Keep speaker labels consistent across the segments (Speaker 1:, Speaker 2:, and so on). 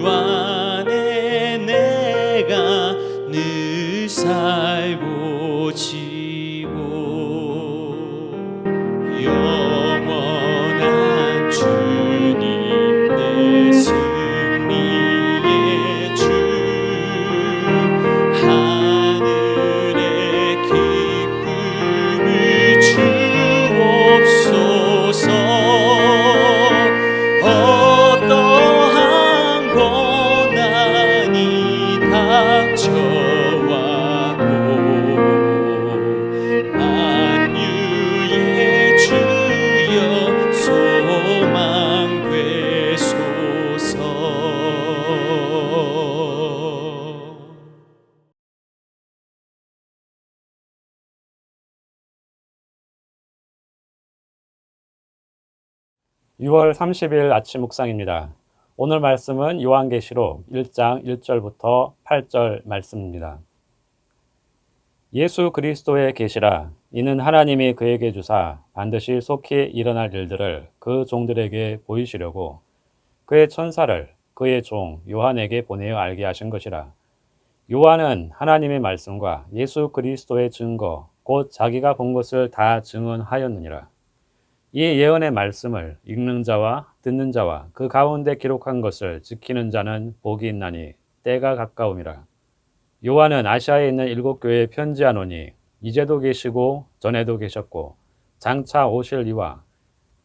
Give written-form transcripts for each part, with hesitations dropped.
Speaker 1: 안에 내가 늘 살고 지고 영원한 주님 내 승리의 주 하늘의 기쁨을 주옵소서. 어떠한 고난이 닥쳐와도 만유의 주여 소망 되소서.
Speaker 2: (6월 30일) 아침 묵상입니다. 오늘 말씀은 요한계시록 1장 1절부터 8절 말씀입니다. 예수 그리스도의 계시라. 이는 하나님이 그에게 주사 반드시 속히 일어날 일들을 그 종들에게 보이시려고 그의 천사를 그의 종 요한에게 보내어 알게 하신 것이라. 요한은 하나님의 말씀과 예수 그리스도의 증거 곧 자기가 본 것을 다 증언하였느니라. 이 예언의 말씀을 읽는 자와 듣는 자와 그 가운데 기록한 것을 지키는 자는 복이 있나니 때가 가까움이라. 요한은 아시아에 있는 7교회에 편지하노니 이제도 계시고 전에도 계셨고 장차 오실 이와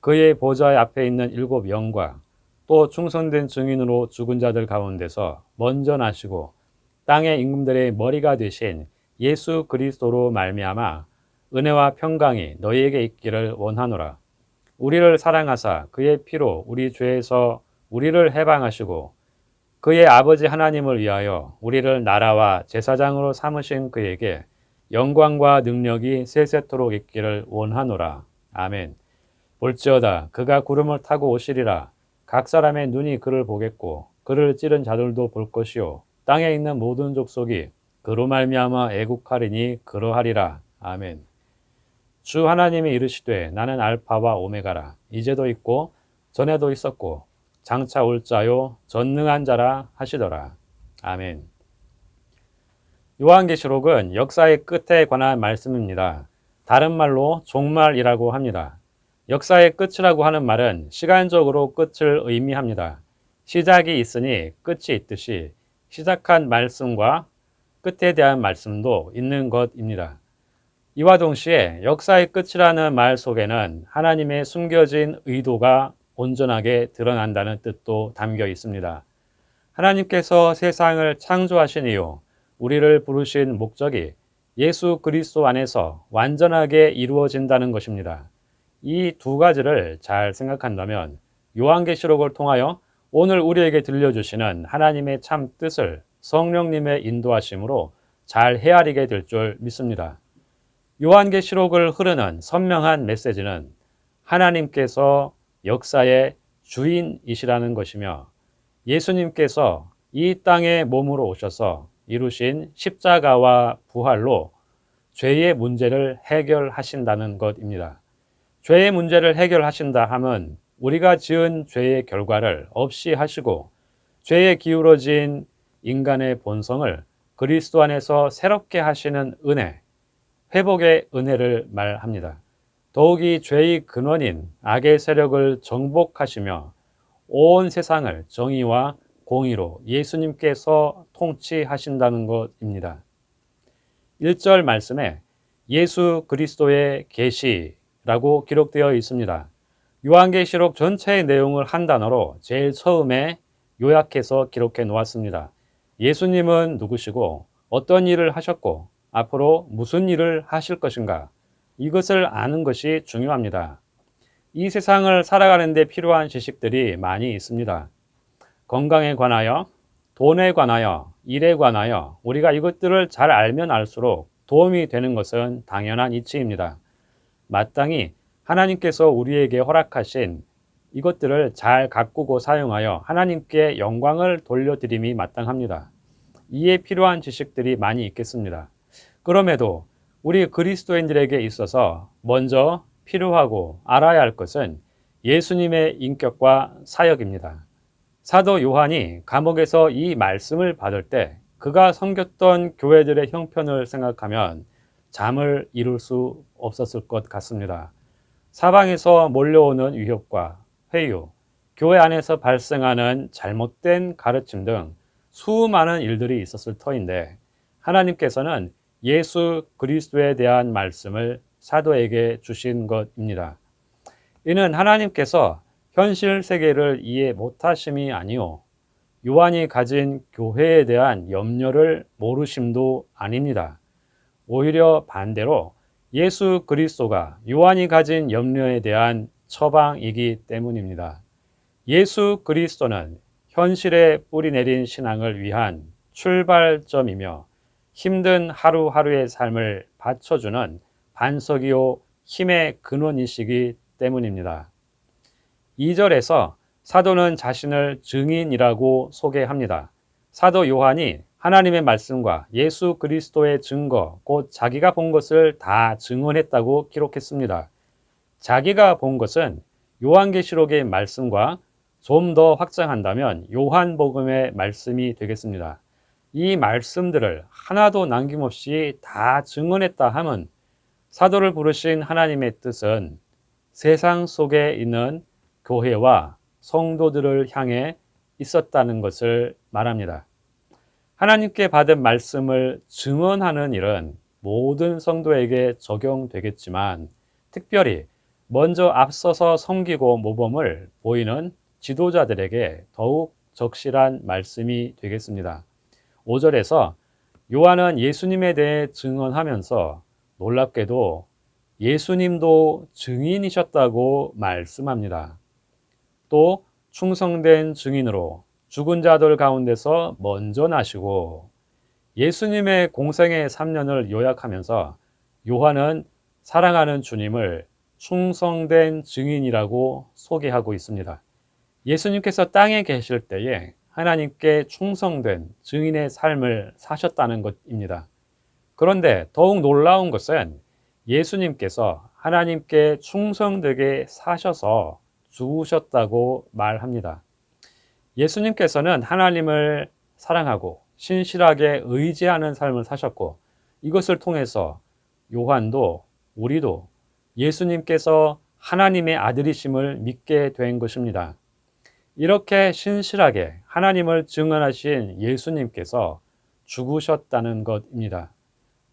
Speaker 2: 그의 보좌 앞에 있는 7 영과 또 충성된 증인으로 죽은 자들 가운데서 먼저 나시고 땅의 임금들의 머리가 되신 예수 그리스도로 말미암아 은혜와 평강이 너희에게 있기를 원하노라. 우리를 사랑하사 그의 피로 우리 죄에서 우리를 해방하시고 그의 아버지 하나님을 위하여 우리를 나라와 제사장으로 삼으신 그에게 영광과 능력이 세세토록 있기를 원하노라. 아멘. 볼지어다 그가 구름을 타고 오시리라. 각 사람의 눈이 그를 보겠고 그를 찌른 자들도 볼 것이요 땅에 있는 모든 족속이 그로 말미암아 애국하리니 그러하리라. 아멘. 주 하나님이 이르시되 나는 알파와 오메가라. 이제도 있고 전에도 있었고 장차 올 자요 전능한 자라 하시더라. 아멘. 요한계시록은 역사의 끝에 관한 말씀입니다. 다른 말로 종말이라고 합니다. 역사의 끝이라고 하는 말은 시간적으로 끝을 의미합니다. 시작이 있으니 끝이 있듯이 시작한 말씀과 끝에 대한 말씀도 있는 것입니다. 이와 동시에 역사의 끝이라는 말 속에는 하나님의 숨겨진 의도가 온전하게 드러난다는 뜻도 담겨 있습니다. 하나님께서 세상을 창조하신 이후 우리를 부르신 목적이 예수 그리스도 안에서 완전하게 이루어진다는 것입니다. 이 두 가지를 잘 생각한다면 요한계시록을 통하여 오늘 우리에게 들려주시는 하나님의 참 뜻을 성령님의 인도하심으로 잘 헤아리게 될 줄 믿습니다. 요한계시록을 흐르는 선명한 메시지는 하나님께서 역사의 주인이시라는 것이며 예수님께서 이 땅에 몸으로 오셔서 이루신 십자가와 부활로 죄의 문제를 해결하신다는 것입니다. 죄의 문제를 해결하신다 함은 우리가 지은 죄의 결과를 없이 하시고 죄에 기울어진 인간의 본성을 그리스도 안에서 새롭게 하시는 은혜, 회복의 은혜를 말합니다. 더욱이 죄의 근원인 악의 세력을 정복하시며 온 세상을 정의와 공의로 예수님께서 통치하신다는 것입니다. 1절 말씀에 예수 그리스도의 계시라고 기록되어 있습니다. 요한계시록 전체의 내용을 한 단어로 제일 처음에 요약해서 기록해 놓았습니다. 예수님은 누구시고 어떤 일을 하셨고 앞으로 무슨 일을 하실 것인가, 이것을 아는 것이 중요합니다. 이 세상을 살아가는 데 필요한 지식들이 많이 있습니다. 건강에 관하여, 돈에 관하여, 일에 관하여 우리가 이것들을 잘 알면 알수록 도움이 되는 것은 당연한 이치입니다. 마땅히 하나님께서 우리에게 허락하신 이것들을 잘 가꾸고 사용하여 하나님께 영광을 돌려드림이 마땅합니다. 이에 필요한 지식들이 많이 있겠습니다. 그럼에도 우리 그리스도인들에게 있어서 먼저 필요하고 알아야 할 것은 예수님의 인격과 사역입니다. 사도 요한이 감옥에서 이 말씀을 받을 때 그가 섬겼던 교회들의 형편을 생각하면 잠을 이룰 수 없었을 것 같습니다. 사방에서 몰려오는 위협과 회유, 교회 안에서 발생하는 잘못된 가르침 등 수많은 일들이 있었을 터인데 하나님께서는 예수 그리스도에 대한 말씀을 사도에게 주신 것입니다. 이는 하나님께서 현실 세계를 이해 못하심이 아니요 요한이 가진 교회에 대한 염려를 모르심도 아닙니다. 오히려 반대로 예수 그리스도가 요한이 가진 염려에 대한 처방이기 때문입니다. 예수 그리스도는 현실에 뿌리 내린 신앙을 위한 출발점이며 힘든 하루하루의 삶을 받쳐주는 반석이요 힘의 근원이시기 때문입니다. 2절에서 사도는 자신을 증인이라고 소개합니다. 사도 요한이 하나님의 말씀과 예수 그리스도의 증거, 곧 자기가 본 것을 다 증언했다고 기록했습니다. 자기가 본 것은 요한계시록의 말씀과 좀 더 확장한다면 요한복음의 말씀이 되겠습니다. 이 말씀들을 하나도 남김없이 다 증언했다 함은 사도를 부르신 하나님의 뜻은 세상 속에 있는 교회와 성도들을 향해 있었다는 것을 말합니다. 하나님께 받은 말씀을 증언하는 일은 모든 성도에게 적용되겠지만 특별히 먼저 앞서서 섬기고 모범을 보이는 지도자들에게 더욱 적실한 말씀이 되겠습니다. 5절에서 요한은 예수님에 대해 증언하면서 놀랍게도 예수님도 증인이셨다고 말씀합니다. 또 충성된 증인으로 죽은 자들 가운데서 먼저 나시고 예수님의 공생의 3년을 요약하면서 요한은 사랑하는 주님을 충성된 증인이라고 소개하고 있습니다. 예수님께서 땅에 계실 때에 하나님께 충성된 증인의 삶을 사셨다는 것입니다. 그런데 더욱 놀라운 것은 예수님께서 하나님께 충성되게 사셔서 죽으셨다고 말합니다. 예수님께서는 하나님을 사랑하고 신실하게 의지하는 삶을 사셨고 이것을 통해서 요한도 우리도 예수님께서 하나님의 아들이심을 믿게 된 것입니다. 이렇게 신실하게 하나님을 증언하신 예수님께서 죽으셨다는 것입니다.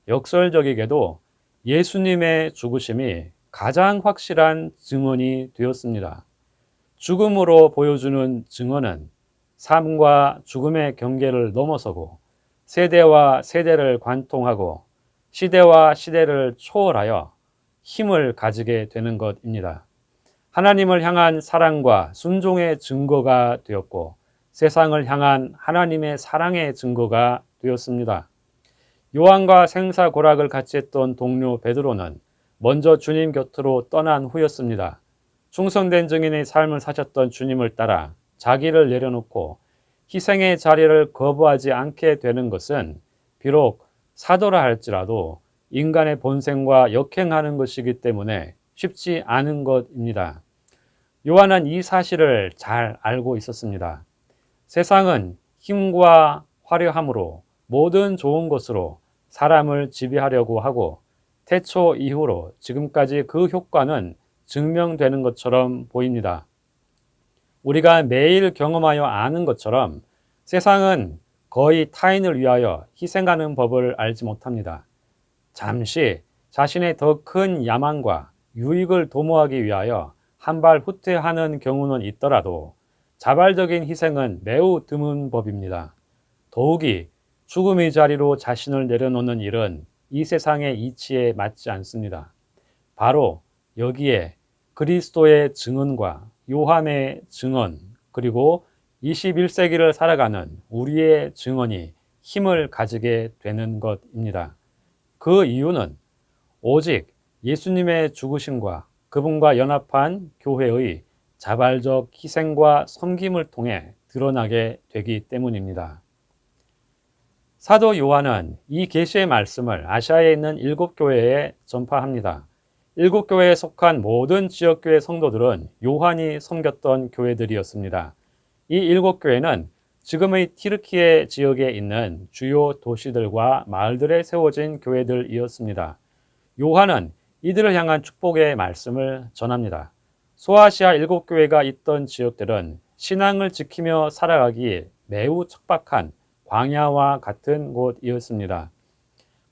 Speaker 2: 역설적이게도 예수님의 죽으심이 가장 확실한 증언이 되었습니다. 죽음으로 보여주는 증언은 삶과 죽음의 경계를 넘어서고 세대와 세대를 관통하고 시대와 시대를 초월하여 힘을 가지게 되는 것입니다. 하나님을 향한 사랑과 순종의 증거가 되었고 세상을 향한 하나님의 사랑의 증거가 되었습니다. 요한과 생사고락을 같이 했던 동료 베드로는 먼저 주님 곁으로 떠난 후였습니다. 충성된 증인의 삶을 사셨던 주님을 따라 자기를 내려놓고 희생의 자리를 거부하지 않게 되는 것은 비록 사도라 할지라도 인간의 본성과 역행하는 것이기 때문에 쉽지 않은 것입니다. 요한은 이 사실을 잘 알고 있었습니다. 세상은 힘과 화려함으로 모든 좋은 것으로 사람을 지배하려고 하고 태초 이후로 지금까지 그 효과는 증명되는 것처럼 보입니다. 우리가 매일 경험하여 아는 것처럼 세상은 거의 타인을 위하여 희생하는 법을 알지 못합니다. 잠시 자신의 더 큰 야망과 유익을 도모하기 위하여 한 발 후퇴하는 경우는 있더라도 자발적인 희생은 매우 드문 법입니다. 더욱이 죽음의 자리로 자신을 내려놓는 일은 이 세상의 이치에 맞지 않습니다. 바로 여기에 그리스도의 증언과 요한의 증언 그리고 21세기를 살아가는 우리의 증언이 힘을 가지게 되는 것입니다. 그 이유는 오직 예수님의 죽으심과 그분과 연합한 교회의 자발적 희생과 섬김을 통해 드러나게 되기 때문입니다. 사도 요한은 이 계시의 말씀을 아시아에 있는 7교회에 전파합니다. 7교회에 속한 모든 지역교회 성도들은 요한이 섬겼던 교회들이었습니다. 이 7교회는 지금의 티르키예 지역에 있는 주요 도시들과 마을들에 세워진 교회들이었습니다. 요한은 이들을 향한 축복의 말씀을 전합니다. 소아시아 7교회가 있던 지역들은 신앙을 지키며 살아가기 매우 척박한 광야와 같은 곳이었습니다.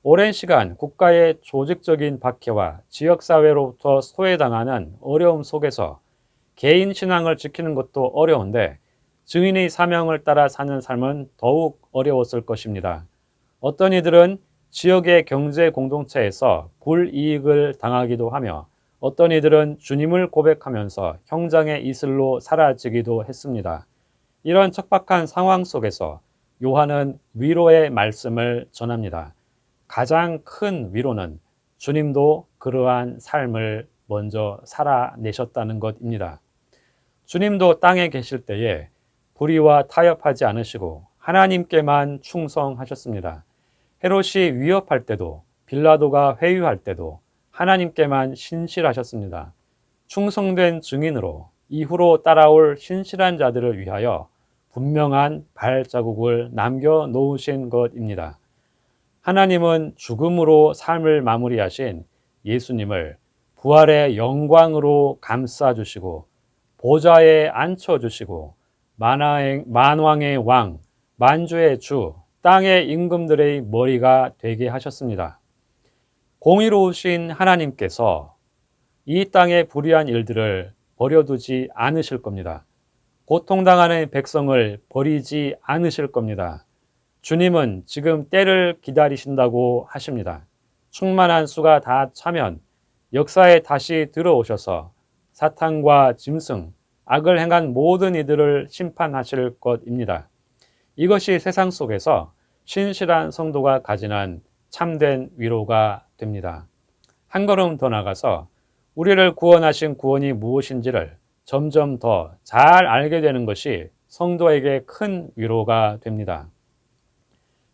Speaker 2: 오랜 시간 국가의 조직적인 박해와 지역사회로부터 소외당하는 어려움 속에서 개인 신앙을 지키는 것도 어려운데 증인의 사명을 따라 사는 삶은 더욱 어려웠을 것입니다. 어떤 이들은 지역의 경제 공동체에서 불이익을 당하기도 하며 어떤 이들은 주님을 고백하면서 형장의 이슬로 사라지기도 했습니다. 이런 척박한 상황 속에서 요한은 위로의 말씀을 전합니다. 가장 큰 위로는 주님도 그러한 삶을 먼저 살아내셨다는 것입니다. 주님도 땅에 계실 때에 불의와 타협하지 않으시고 하나님께만 충성하셨습니다. 헤롯이 위협할 때도 빌라도가 회유할 때도 하나님께만 신실하셨습니다. 충성된 증인으로 이후로 따라올 신실한 자들을 위하여 분명한 발자국을 남겨놓으신 것입니다. 하나님은 죽음으로 삶을 마무리하신 예수님을 부활의 영광으로 감싸주시고 보좌에 앉혀주시고 만왕의 왕, 만주의 주, 땅의 임금들의 머리가 되게 하셨습니다. 공의로우신 하나님께서 이 땅의 불의한 일들을 버려두지 않으실 겁니다. 고통당하는 백성을 버리지 않으실 겁니다. 주님은 지금 때를 기다리신다고 하십니다. 충만한 수가 다 차면 역사에 다시 들어오셔서 사탄과 짐승, 악을 행한 모든 이들을 심판하실 것입니다. 이것이 세상 속에서 신실한 성도가 가지는 참된 위로가 됩니다. 한 걸음 더 나가서 우리를 구원하신 구원이 무엇인지를 점점 더 잘 알게 되는 것이 성도에게 큰 위로가 됩니다.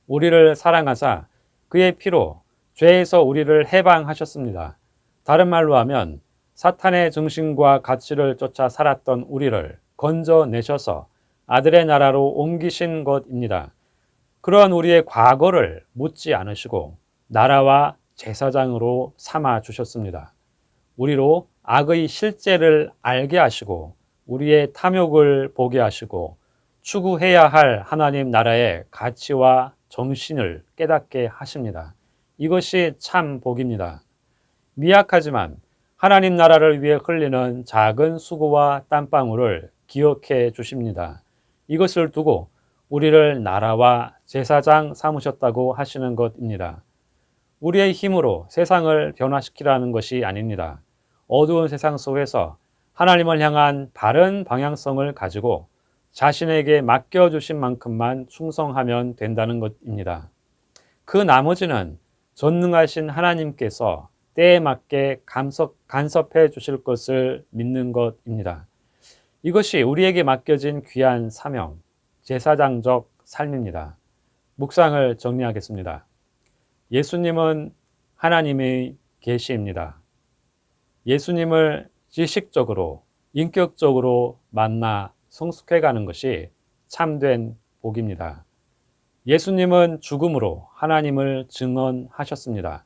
Speaker 2: 우리를 사랑하사 그의 피로 죄에서 우리를 해방하셨습니다. 다른 말로 하면 사탄의 정신과 가치를 쫓아 살았던 우리를 건져내셔서 아들의 나라로 옮기신 것입니다. 그러한 우리의 과거를 묻지 않으시고 나라와 제사장으로 삼아 주셨습니다. 우리로 악의 실제를 알게 하시고 우리의 탐욕을 보게 하시고 추구해야 할 하나님 나라의 가치와 정신을 깨닫게 하십니다. 이것이 참 복입니다. 미약하지만 하나님 나라를 위해 흘리는 작은 수고와 땀방울을 기억해 주십니다. 이것을 두고 우리를 나라와 제사장 삼으셨다고 하시는 것입니다. 우리의 힘으로 세상을 변화시키라는 것이 아닙니다. 어두운 세상 속에서 하나님을 향한 바른 방향성을 가지고 자신에게 맡겨주신 만큼만 충성하면 된다는 것입니다. 그 나머지는 전능하신 하나님께서 때에 맞게 간섭해 주실 것을 믿는 것입니다. 이것이 우리에게 맡겨진 귀한 사명, 제사장적 삶입니다. 묵상을 정리하겠습니다. 예수님은 하나님의 계시입니다. 예수님을 지식적으로, 인격적으로 만나 성숙해가는 것이 참된 복입니다. 예수님은 죽음으로 하나님을 증언하셨습니다.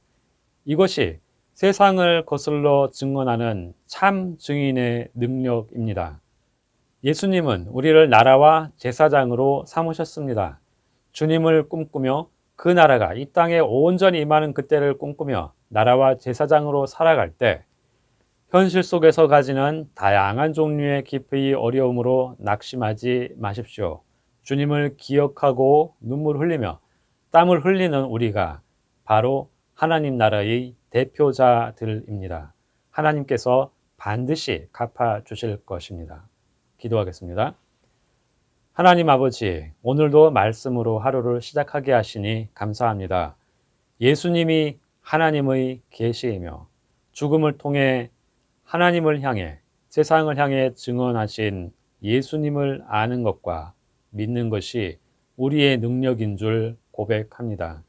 Speaker 2: 이것이 세상을 거슬러 증언하는 참 증인의 능력입니다. 예수님은 우리를 나라와 제사장으로 삼으셨습니다. 주님을 꿈꾸며 그 나라가 이 땅에 온전히 임하는 그때를 꿈꾸며 나라와 제사장으로 살아갈 때 현실 속에서 가지는 다양한 종류의 깊이 어려움으로 낙심하지 마십시오. 주님을 기억하고 눈물 흘리며 땀을 흘리는 우리가 바로 하나님 나라의 대표자들입니다. 하나님께서 반드시 갚아주실 것입니다. 기도하겠습니다. 하나님 아버지, 오늘도 말씀으로 하루를 시작하게 하시니 감사합니다. 예수님이 하나님의 계시이며 죽음을 통해 하나님을 향해 세상을 향해 증언하신 예수님을 아는 것과 믿는 것이 우리의 능력인 줄 고백합니다.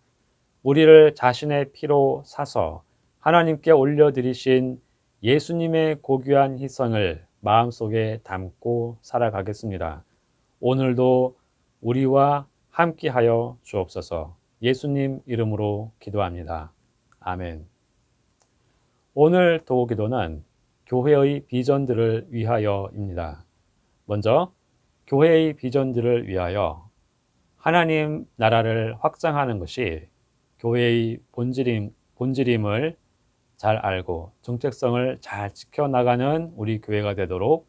Speaker 2: 우리를 자신의 피로 사서 하나님께 올려드리신 예수님의 고귀한 희생을 마음속에 담고 살아가겠습니다. 오늘도 우리와 함께하여 주옵소서. 예수님 이름으로 기도합니다. 아멘. 오늘 도구 기도는 교회의 비전들을 위하여입니다. 먼저 교회의 비전들을 위하여 하나님 나라를 확장하는 것이 교회의 본질임을 잘 알고 정체성을 잘 지켜나가는 우리 교회가 되도록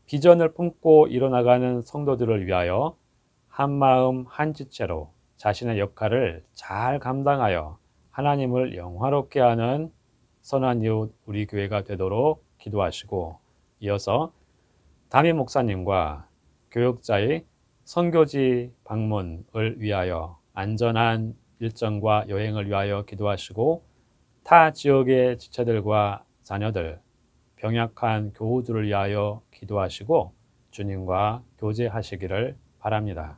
Speaker 2: 비전을 품고 일어나가는 성도들을 위하여 한마음 한지체로 자신의 역할을 잘 감당하여 하나님을 영화롭게 하는 선한 이웃 우리 교회가 되도록 기도하시고, 이어서 담임 목사님과 교역자의 선교지 방문을 위하여 안전한 일정과 여행을 위하여 기도하시고, 타 지역의 지체들과 자녀들, 병약한 교우들을 위하여 기도하시고 주님과 교제하시기를 바랍니다.